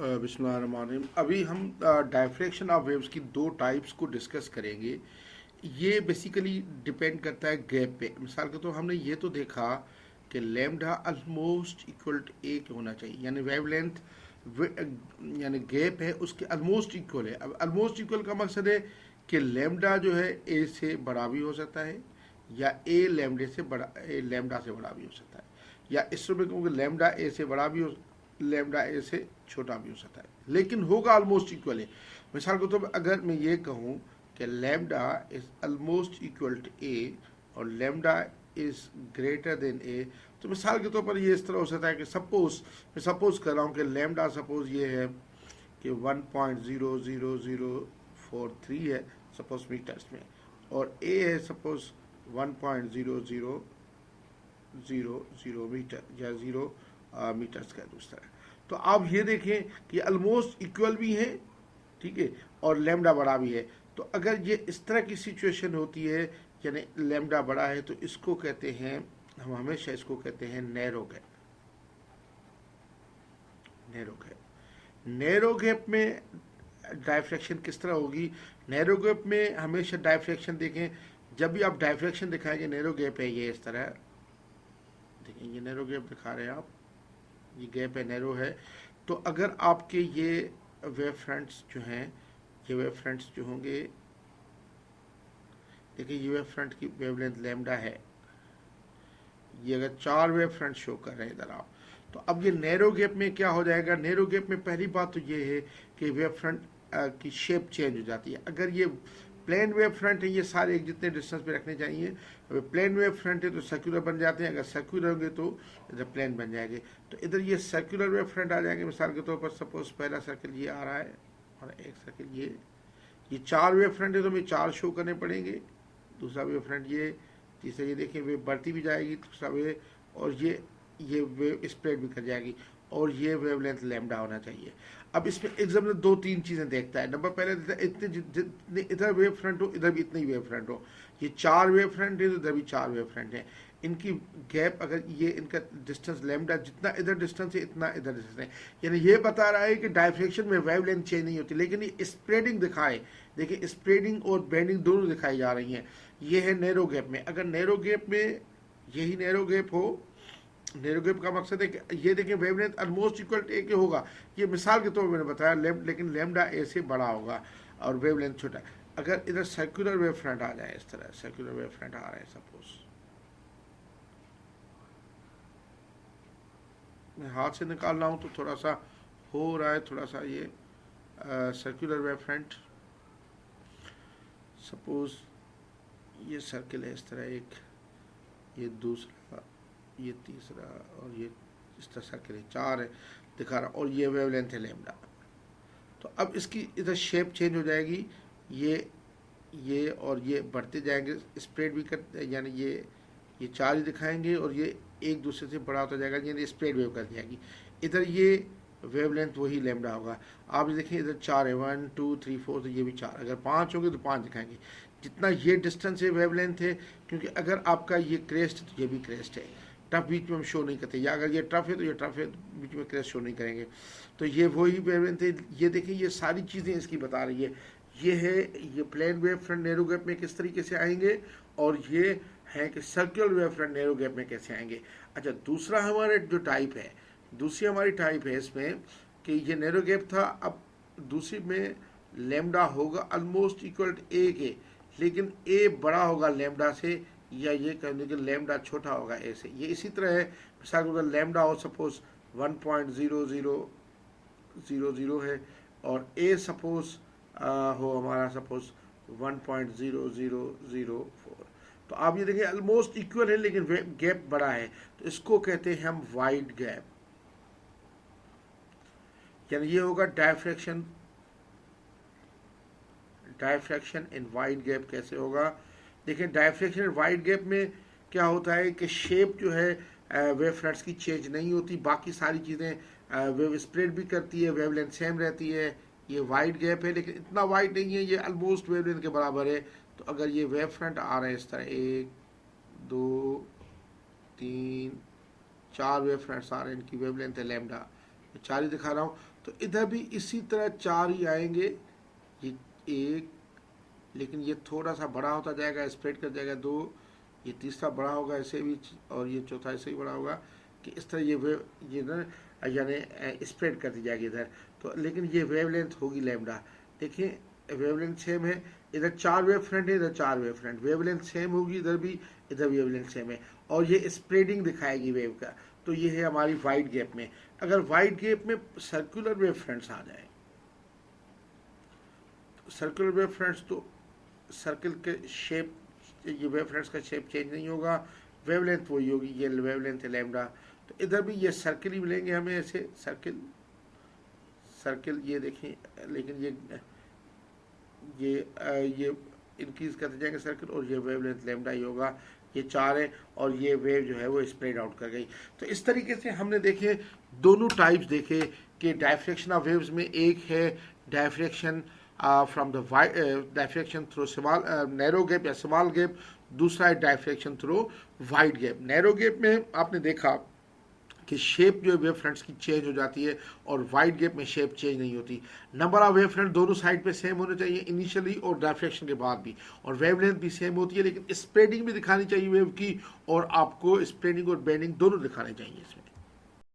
बिस्मिल्लाहिर्रहमानिर्रहीम। अभी हम डायफ्रैक्शन ऑफ वेव्स की दो टाइप्स को डिस्कस करेंगे। ये बेसिकली डिपेंड करता है गैप पे। मिसाल के तो हमने ये तो देखा कि लैम्डा ऑलमोस्ट इक्वल टू ए के होना चाहिए, यानी वेवलेंथ यानी गैप है उसके ऑलमोस्ट इक्वल है। अब ऑलमोस्ट इक्वल का मकसद है कि लैम्डा जो है ए से बड़ा भी हो सकता है, या ए लैम्डा से बड़ा भी हो सकता है, या इस में कहूँगा लैम्डा ए से बड़ा भी हो, लैम्डा ए से छोटा भी हो सकता है, लेकिन होगा ऑलमोस्ट इक्वल है। मिसाल के तौर पर अगर मैं ये कहूँ कि lambda is almost equal to A और lambda is greater than A, तो मिसाल के तौर पर ये इस तरह हो सकता है कि मैं सपोज कर रहा हूँ कि लैम्डा सपोज ये है कि 1.00043 है सपोज मीटर्स में, और ए है सपोज 1.0000 मीटर या 0 मीटर्स का दूसरा है। तो आप ये देखें कि ऑलमोस्ट इक्वल भी हैं, ठीक है, और लैम्डा बड़ा भी है। तो अगर ये इस तरह की सिचुएशन होती है, यानी लैम्डा बड़ा है, तो इसको कहते हैं, हम हमेशा इसको कहते हैं नैरो गैप। नैरो गैप में डायफ्रैक्शन किस तरह होगी? नैरो गैप में हमेशा डायफ्रैक्शन देखें, जब भी आप डायफ्रैक्शन दिखाएंगे नैरो गैप है ये इस तरह, देखें ये नैरो गैप दिखा रहे हैं आप, ये गैप है, नैरो है। तो अगर आपके ये वेव फ्रंट्स जो हैं, ये वेव फ्रंट्स जो होंगे, देखिए ये वेव फ्रंट की वेवलेंथ लैम्डा है, ये अगर 4 वेव फ्रंट शो कर रहे हैं इधर आप, तो अब ये नैरो गैप में क्या हो जाएगा? नैरो गैप में पहली बात तो ये है कि वेव फ्रंट की शेप चेंज हो जाती है। अगर ये प्लेन वेव फ्रंट है, ये सारे एक जितने डिस्टेंस पे रखने चाहिए, अगर प्लेन वेव फ्रंट है तो सर्कुलर बन जाते हैं, अगर सर्कुलर होंगे तो इधर प्लेन बन जाएंगे। तो इधर ये सर्कुलर वेव फ्रंट आ जाएंगे। मिसाल के तौर पर सपोज पहला सर्कल ये आ रहा है और एक सर्कल ये 4 वेव फ्रंट है तो हमें 4 शो करने पड़ेंगे। दूसरा वेव फ्रंट ये, तीसरा ये देखें वेव बढ़ती भी जाएगी, दूसरा वेव, और ये वेव स्प्रेड भी कर जाएगी, और ये वेवलेंथ लैम्डा होना चाहिए। अब इसमें एग्जामिनर 2-3 चीज़ें देखता है। नंबर पहले देखता है इतने जितने इधर वेव फ्रंट हो, इधर भी इतने ही वेव फ्रंट हो। ये 4 वेव फ्रंट है तो इधर भी 4 वेव फ्रंट है। इनकी गैप, अगर ये इनका डिस्टेंस लैम्डा जितना इधर डिस्टेंस है इतना इधर डिस्टेंस है, यानी ये बता रहा है कि डायफ्रैक्शन में वेवलेंथ चेंज नहीं होती, लेकिन ये स्प्रेडिंग दिखाए। देखिए स्प्रेडिंग और बेंडिंग दोनों दिखाई जा रही हैं। ये है नैरो गैप में। अगर नैरो गैप में यही नैरो गैप हो, नैरो गैप का मकसद है कि ये देखें वेवलेंथ ऑलमोस्ट इक्वल टू ए के होगा, ये मिसाल के तौर पर मैंने बताया, लेकिन लैम्डा ए से बड़ा होगा और वेवलेंथ छोटा। अगर इधर सर्कुलर वेव फ्रंट आ जाए, इस तरह सर्कुलर वेव फ्रंट आ रहा है, सपोज मैं हाथ से निकाल रहा हूँ तो थोड़ा सा हो रहा है, थोड़ा सा ये सर्कुलर वेव फ्रंट, सपोज ये सर्किल है इस तरह एक, ये दूसरा, ये तीसरा, और ये इस तरह सर्किल है, 4 है दिखा रहा, और ये वेवलेंथ है लैम्डा। तो अब इसकी इधर शेप चेंज हो जाएगी, ये और ये बढ़ते जाएंगे, स्प्रेड भी कर, यानी ये 4 ही दिखाएंगे और ये एक दूसरे से बड़ा होता जाएगा, यानी स्प्रेड वेव कर जाएगी। इधर ये वेवलेंथ वही लैम्डा होगा। आप देखें इधर 4 है, 1 2 3 4, तो ये भी 4, अगर 5 होंगे तो 5 दिखाएंगे। जितना ये डिस्टेंस है वेवलेंथ है, क्योंकि अगर आपका ये क्रेस्ट है तो ये भी क्रेस्ट है, टफ बीच में हम शो नहीं करते, या अगर ये टफ है तो ये टफ है, बीच में क्रेस्ट शो नहीं करेंगे। तो ये वही वेवलेंथ है। ये देखें ये सारी चीज़ें इसकी बता रही है। ये है ये plane wave front narrow gap में किस तरीके से आएंगे, और ये है कि circular wave front narrow gap में कैसे आएंगे। अच्छा, दूसरा हमारे जो टाइप है, दूसरी हमारी टाइप है इसमें कि ये नैरो गैप था, अब दूसरी में लैम्डा होगा ऑलमोस्ट इक्वल टू ए के, लेकिन ए बड़ा होगा लैम्डा से, या ये कहने कि लैम्डा छोटा होगा ए से। ये इसी तरह है, मिसाल अगर लैम्डा हो सपोज 1.0000 है, और ए सपोज हो हमारा सपोज 1.0004, तो आप ये देखिए ऑलमोस्ट इक्वल है लेकिन गैप बड़ा है, तो इसको कहते हैं हम वाइड गैप। यानी ये होगा डायफ्रैक्शन इन वाइड गैप। कैसे होगा? देखिए डायफ्रैक्शन इन वाइड गैप में क्या होता है कि शेप जो है वेव फ्रंट्स की चेंज नहीं होती, बाकी सारी चीज़ें वेव स्प्रेड भी करती है, वेवलेंथ सेम रहती है। ये वाइड गैप है लेकिन इतना वाइड नहीं है, ये ऑलमोस्ट वेवलेंथ के बराबर है। तो अगर ये वेव फ्रंट आ रहे हैं इस तरह 1 2 3 4 वेव फ्रंट्स आ रहे हैं, इनकी वेवलेंथ है लैम्डा, 4 ही दिखा रहा हूँ। तो तो इधर भी इसी तरह 4 ही आएंगे, ये 1, लेकिन ये थोड़ा सा बड़ा होता जाएगा, स्प्रेड कर जाएगा 2, ये तीसरा बड़ा होगा ऐसे भी, और ये चौथा ऐसे ही बड़ा होगा कि इस तरह ये ना यानी स्प्रेड करती जाएगी इधर। तो लेकिन ये वेवलेंथ होगी लैम्डा। देखिए वेवलेंथ सेम है, इधर 4 वेव फ्रंट है, इधर 4 वेव फ्रंट, वेवलेंथ सेम होगी इधर भी, इधर वेवलेंथ सेम है, और ये स्प्रेडिंग दिखाएगी वेव का। तो ये है हमारी वाइड गैप में। अगर वाइड गैप में सर्कुलर वेव फ्रंट्स आ जाए, सर्कुलर वेव फ्रंट्स, तो सर्कल के शेप, ये वेव फ्रंट्स का शेप चेंज नहीं होगा, वेवलेंथ वही होगी, ये वेवलेंथ है लैम्डा। तो इधर भी ये सर्कल ही मिलेंगे हमें ऐसे, सर्कल सर्कल ये देखें, लेकिन ये इंक्रीज करते जाएंगे सर्कल, और ये वेवलेंथ लैम्डा ही होगा। ये 4 है, और ये वेव जो है वो स्प्रेड आउट कर गई। तो इस तरीके से हमने देखे दोनों टाइप्स देखे कि डायफ्रेक्शन ऑफ वेव्स में एक है diffraction from the diffraction through small narrow gap या स्मॉल गैप, दूसरा है diffraction through wide gap. Narrow gap में आपने देखा कि शेप जो है वेव फ्रंट्स की चेंज हो जाती है, और वाइड गैप में शेप चेंज नहीं होती। नंबर ऑफ वेव फ्रंट दोनों साइड पे सेम होने चाहिए इनिशियली और डायफ्रेक्शन के बाद भी, और वेवलेंथ भी सेम होती है, लेकिन स्प्रेडिंग भी दिखानी चाहिए वेव की, और आपको स्प्रेडिंग और बेंडिंग दोनों दिखाने चाहिए इसमें।